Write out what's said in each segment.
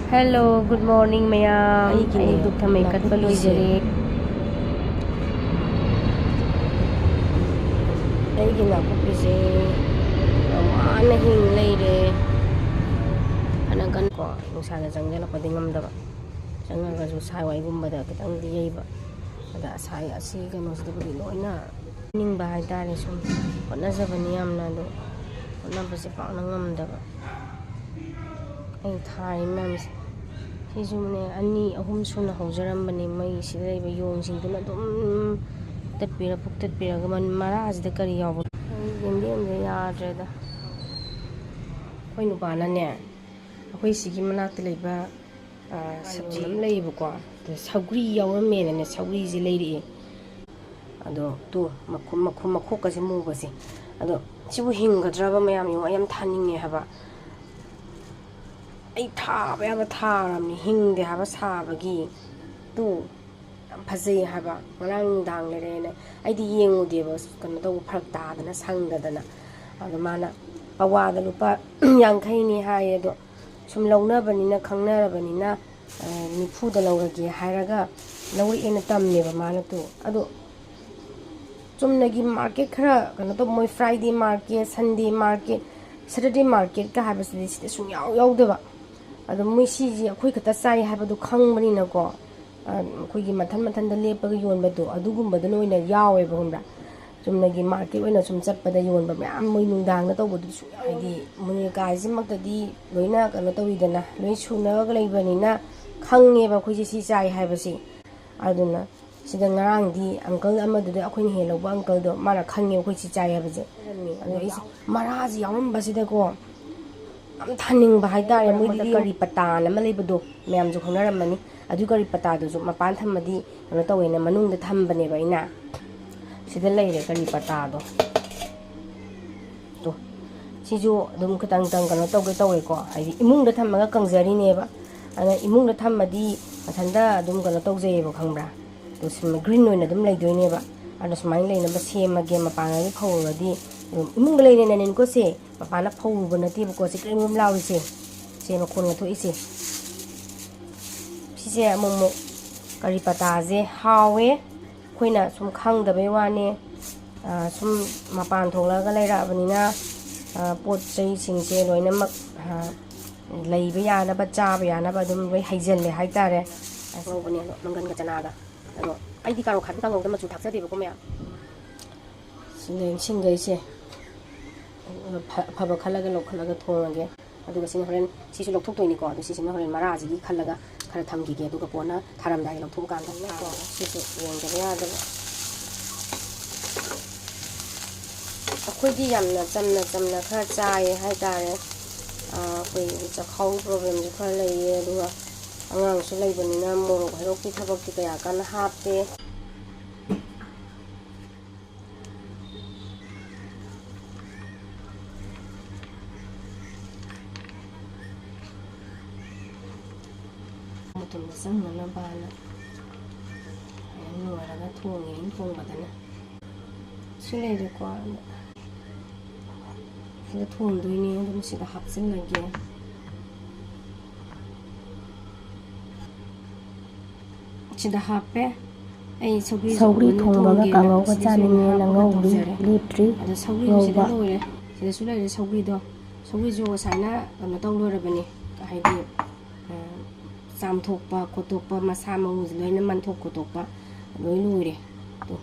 Hello, good morning mayam. Ay duk thamay kat paloy jare. Ay gina ko pise. Ana hing leire. Anagan ko nung sana jangjala ko dingam da ba. Janga ga ju sai wai gum ba da kitang di yai ba. Ada sai asi ga nos da bi loi na. Ning ba hai ta le sum. Hotna jabani yamna do. Hotna ba se pa na ngam da ba. Ay thai mam Sijumne ani ahum suna haujarambani mai sida laiba yongsingsingduna adum tatpira puk tatpiraga man marasida kari yawba yendemde yadreda koi nupanane akoi sigi manakta laiba sabji am laibako saugri yawramene saugri ji lairi ado to makhum makhokase mubase ado sibu hingadraba mayam yo ayam thaninge haba ay thaba yaba tharamni hingde haba sabagi tu yam phajai haba ngarang dang lerene aidi yengudeba kano taw pharak tadana sangdadana ado mana pawada lupa yankhaini haye do sum launabani khangnarabanina nifuda laurage hairaga lauri ena tamneba mana tu ado chumnagi market khara kano to moi Friday market Sunday market Saturday market ka habasidi sida sum yaudeba ado moi siji akhoi khata sai habadu khangmani na ko akhoi gi mathan da lepaga yonbadu adugumba da noina yawe ba honda chumnagi market oina sum chatpada yonba myam moi nungdang na tawbadu su haidi muni gaji maktadi loina kano tawidana loi suna ga leibani na khange ba khoi si sai habasi aduna sida ngarang di uncle amadu da akhoi he loba uncle do mara khange khoi si chai habaje ado is maraji yawamba sida ko am thaning ba haidare moi di kari pata na malai bado myam ju khona ramani adu kari pata do ju mapan thamadi ano tawena manung da thambane ba ina sida leire kari pata do to siju dum khatang tang kano tawge tawe ko haidi imung da thamaga kangjari ne ba ana imung da thamadi mathanda dum kano tawje ba khangbra to sim green oina dum leidoine ba ana sumai leina ba semage mapanga ri phawradi imung leine nanen ko se mapana phawruba nati ko se kremum lawi se makon nga thoi se sise momo kari pata je hawe khoina sum khang da be wane sum mapan thonglaga leira abanina pot chei singse loina mak leiba yana ba cha ba yana ba dum loi haijelle haitare ngobani mangan ga chanaga ado aidi karo khan ka ngogda machu thaksa deba ko mya singai se phaba khalaga lokhalaga thorage aduga sin horen sisu lokthok toini ko adu sisina horen maraji gi khalaga khara thamgi ge aduga pona tharamdai lokthok kan na ko sisu yengda ya da akhoi di yamna chamna khara chai hai tare koi chakhau problem ji khara lei aduga angang su leibani na morok herok ki thabak ti kaya kan hapte mutum sang na bana no raga thongin thong badana sile de ko sida thong doini dum sida hapsin lage sida hape ai saugri thongba ga ngau ga chaninge na ngau bi liptri ada saugri sida loire sida sulai saugri do saugri jo saina kano taw lorabani haidi sam thokpa khotokpa masa mau loina man thok khotokpa loi loire to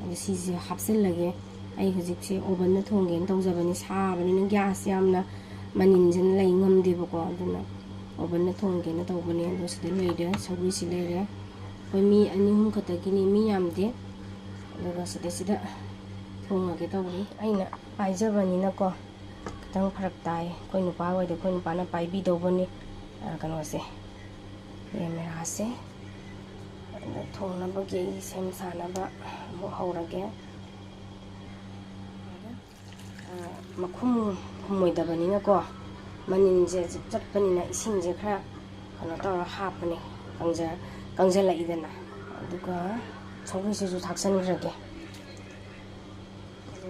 ada sisi hapsel lage ai hojik se oven na thonggen tawjabani sabani na gas yamna manin jin lai ngamde bako aduna oven na thonggen na tawbani ado sida leide saugri si leire koi mi ani hum khatagini mi yamde daga sida thongage tawri aina paijabani na ko katang pharak tai koi nupa wai de koi nupa na paibi dawbani kano se camera se thongna ba ge sem sana ba mo haurage makhum khumoi dabani na ko manin je chatpani na ising je khara kano tawra hapani kangjala idana aduga saugri se ju thaksan grage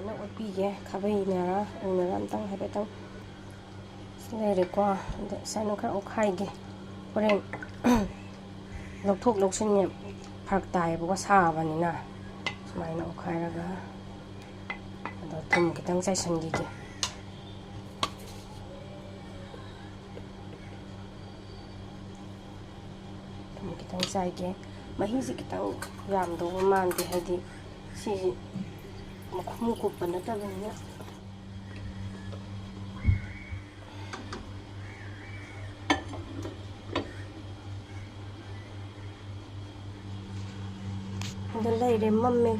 na opige khabai na una ram tang habe tang sile re ko sa no kha okhai ge ꯍꯣꯔꯦꯟ ꯂꯧꯊꯣꯛ ꯂꯧꯁꯤꯟ ꯐꯔꯛ ꯇꯥꯏꯌꯦꯕꯀꯣ ꯁꯥꯕꯅꯤꯅ ꯁꯨꯃꯥꯏꯅ ꯑꯣꯠꯈꯥꯏꯔꯒ ꯑꯗꯣ ꯊꯨꯝ ꯈꯤꯇꯪ ꯆꯥꯏꯁꯤꯟꯈꯤꯒꯦ ꯊꯨꯝ ꯈꯤꯇꯪ ꯆꯥꯏꯒꯦ ꯃꯍꯤꯁꯤ ꯈꯤꯇꯪ ꯌꯥꯝꯗꯧꯕ ꯃꯥꯟꯗꯦ ꯍꯥꯏꯗꯤ ꯁꯤꯁꯤ ꯃꯈꯨꯝ ꯀꯨꯞꯄ ꯅꯠꯇꯕꯅꯤꯅ ꯑꯗ ꯂꯩꯔꯦ ꯃꯝꯃꯦ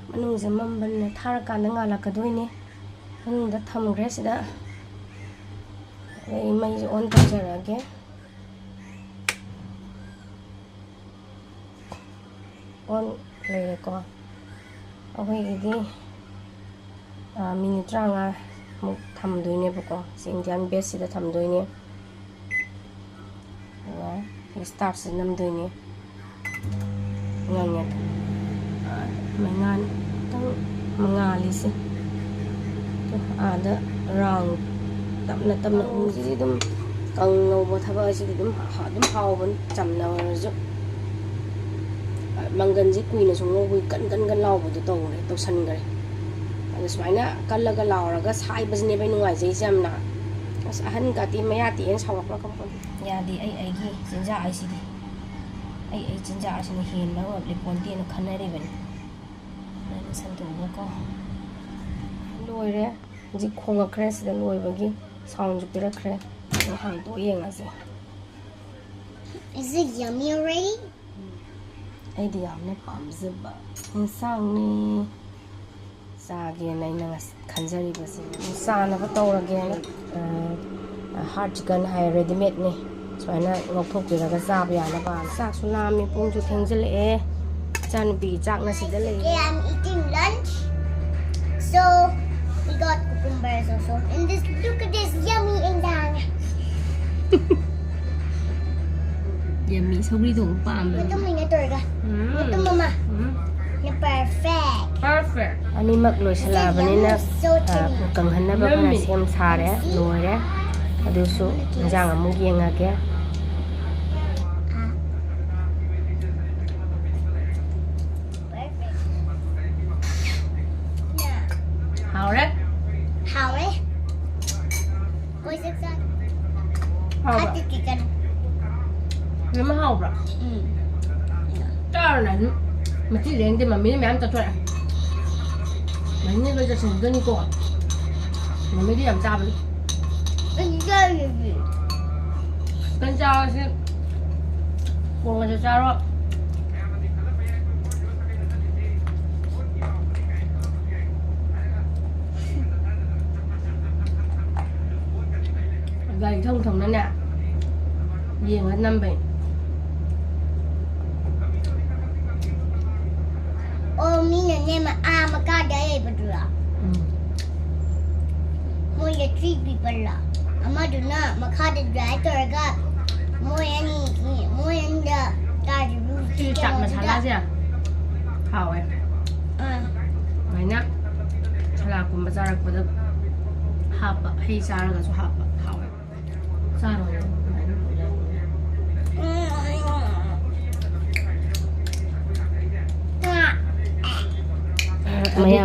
ꯃꯅꯨꯡꯁꯦ ꯃꯝꯕꯅꯤꯅ ꯊꯥꯔꯀꯥꯟꯗ ꯉꯥꯜꯂꯛꯀꯗꯣꯏꯅꯦ ꯃꯅꯨꯡꯗ ꯊꯝꯈ꯭ꯔꯦ ꯁꯤꯗ ꯑꯩ ꯃꯩꯁꯦ ꯑꯣꯟ ꯇꯧꯖꯔꯛꯑꯒꯦ ꯑꯣꯟ ꯂꯩꯔꯦꯀꯣ ꯑꯩꯈꯣꯏꯒꯤꯗꯤ ꯃꯤꯅꯤꯠ 35ꯃꯨꯛ ꯊꯝꯗꯣꯏꯅꯦꯕꯀꯣ ꯁꯤ ꯏꯟꯗꯤꯌꯥꯟ ꯕꯦꯁꯁꯤꯗ ꯊꯝꯗꯣꯏꯅꯦ ꯑꯗꯨꯒ ꯁ꯭ꯇꯥꯔꯠꯁꯤ ꯅꯝꯗꯣꯏꯅꯦ ꯉꯥꯡꯉꯦ ꯃꯩꯉꯥꯟ ꯈꯤꯇꯪ ꯃꯉꯥꯜꯂꯤꯁꯦ ꯑꯥꯗ ꯔꯥꯎꯟ ꯇꯞꯅ ꯇꯞꯅ ꯎꯁꯤꯗꯤ ꯑꯗꯨꯝ ꯉꯧꯕ ꯊꯕꯛ ꯑꯁꯤꯗꯤ ꯑꯗꯨꯝ ꯍꯥꯎꯕꯅꯤ ꯆꯝꯅ ꯑꯣꯏꯔꯁꯨ ꯃꯪꯒꯟꯁꯦ ꯀꯨꯏꯅꯁꯨ ꯉꯧꯕꯒꯤ ꯀꯟ ꯂꯥꯎꯕꯗꯣ ꯇꯧꯁꯟꯈ꯭ꯔꯦ ꯑꯗꯣ ꯁꯨꯃꯥꯏꯅ ꯀꯜꯂꯒ ꯂꯥꯎꯔꯒ ꯁꯥꯏꯕꯁꯤꯅꯦꯕ ꯑꯩ ꯅꯨꯡꯉꯥꯏꯖꯩꯁꯦ ꯌꯥꯝꯅ ꯑꯁ ꯑꯍꯟ ꯀꯥꯇꯤ ꯃꯌꯥ ꯇꯦꯛꯑꯦꯅ ꯁꯥꯎꯔꯛꯄ꯭ꯔꯥ ꯈꯪꯄꯣꯟꯇꯦ ꯌꯥꯗꯦ ꯑꯩꯒꯤ ꯆꯤꯟꯖꯥꯛ ꯍꯥꯏꯁꯤꯗꯤ ꯑꯩ ꯆꯤꯟꯖꯥꯛ ꯑꯁꯤꯅ ꯍꯦꯟꯕ ꯂꯤꯄꯣꯟꯇꯦꯅ ꯈꯟꯅꯔꯤꯕꯅꯤ ꯑꯗꯨꯃꯥꯏꯅ ꯁꯟꯇꯣꯛꯑꯒꯀꯣ ꯂꯣꯏꯔꯦ ꯍꯧꯖꯤꯛ ꯈꯣꯡꯉꯛꯈ꯭ꯔꯦ ꯁꯤꯗ ꯂꯣꯏꯕꯒꯤ ꯁꯥꯎꯟꯁꯨ ꯄꯤꯔꯛꯈ꯭ꯔꯦ ꯑꯗꯣ ꯍꯥꯡꯇꯣꯛ ꯌꯦꯡꯉꯁꯦ Is it yummy already? ꯑꯩꯗꯤ ꯌꯥꯝꯅ ꯄꯥꯝꯖꯕ ꯏꯟꯁꯥꯡꯅꯤ ꯆꯥꯒꯦꯅ ꯑꯩꯅ ꯈꯟꯖꯔꯤꯕꯁꯦ ꯆꯥꯅꯕ ꯇꯧꯔꯒꯦꯅ ꯍꯥꯔꯠ ꯆꯤꯀꯟ ꯍꯥꯏ ꯔꯦꯗꯤꯃꯦꯗꯅꯤ ꯁꯨꯃꯥꯏꯅ ꯉꯧꯊꯣꯛꯄꯤꯔꯒ ꯆꯥꯕ ꯌꯥꯅꯕ ꯆꯥꯛꯁꯨ ꯂꯥꯝꯃꯤ ꯄꯨꯡꯁꯨ ꯊꯦꯡꯖꯤꯜꯂꯛꯑꯦ ꯏꯆꯥꯅꯨꯄꯤꯒꯤ ꯆꯥꯛꯅ ꯁꯤꯗ ꯂꯩꯔꯦ Okay, I'm eating lunch. So we got cucumbers also. And this, look at this yummy indang. ꯌꯥꯝꯃꯤ ꯁꯧꯒ꯭ꯔꯤꯗꯣ ꯄꯥꯝꯕꯅꯤ Ito mo na torga. Ito mama. Na perfect. ꯑꯅꯤꯃꯛ ꯂꯣꯏꯁꯤꯜꯂꯛꯑꯕꯅꯤna ꯀꯪꯍꯟꯅꯕ ꯈꯔ ꯁꯦꯝ ꯁꯥꯔꯦ ꯂꯣꯏꯔꯦ ꯑꯗꯨꯁꯨ ꯏꯟꯖꯥꯡ ꯑꯃꯨꯛ ꯌꯦꯡꯉꯒꯦ ꯍꯥꯎꯔꯦ What's it that? ꯍꯥꯎꯕ꯭ꯔꯥ chicken. ꯌꯥꯝ ꯍꯥꯎꯕ꯭ꯔꯥ ꯆꯥꯔꯅ ꯑꯗꯨꯝ ꯃꯆꯤ ꯂꯦꯡꯗꯦ ꯃꯃꯤꯅ ꯃꯌꯥꯝ ꯆꯠꯊꯣꯛꯑꯦ ꯃꯃꯤꯅ ꯂꯣꯏ ꯆꯠꯁꯤꯟꯗꯣꯏꯅꯤꯀꯣ ꯃꯃꯤꯗꯤ ꯌꯥꯝ ꯆꯥꯕꯅꯤ ꯆꯤꯀꯟ ꯆꯥꯔꯁꯤ ꯊꯣꯡꯉꯁꯨ ꯆꯥꯔꯣ ꯒꯥꯔꯤ ꯊꯧꯅꯅꯦ ꯌꯦꯡꯉ ꯅꯝꯕꯩ Oh, mina nema makada badula. Moya 3 people la. Amaduna makada driver ga. Moya ni moya nda tadi roof. ꯆꯥꯛ ꯃꯁꯥꯂꯥꯁꯦ ꯍꯥꯎꯋꯦ ꯑꯗꯨꯃꯥꯏꯅ ꯁꯂꯥꯗꯀꯨꯝꯕ ꯆꯥꯔꯛꯄꯗ ꯍꯥꯞꯄ ꯍꯩ ꯆꯥꯔꯒꯁꯨ ꯍꯥꯞꯄ ꯍꯥꯎꯋꯦ ꯆꯥꯔꯣꯏ ꯑꯗꯨꯃꯥꯏꯅ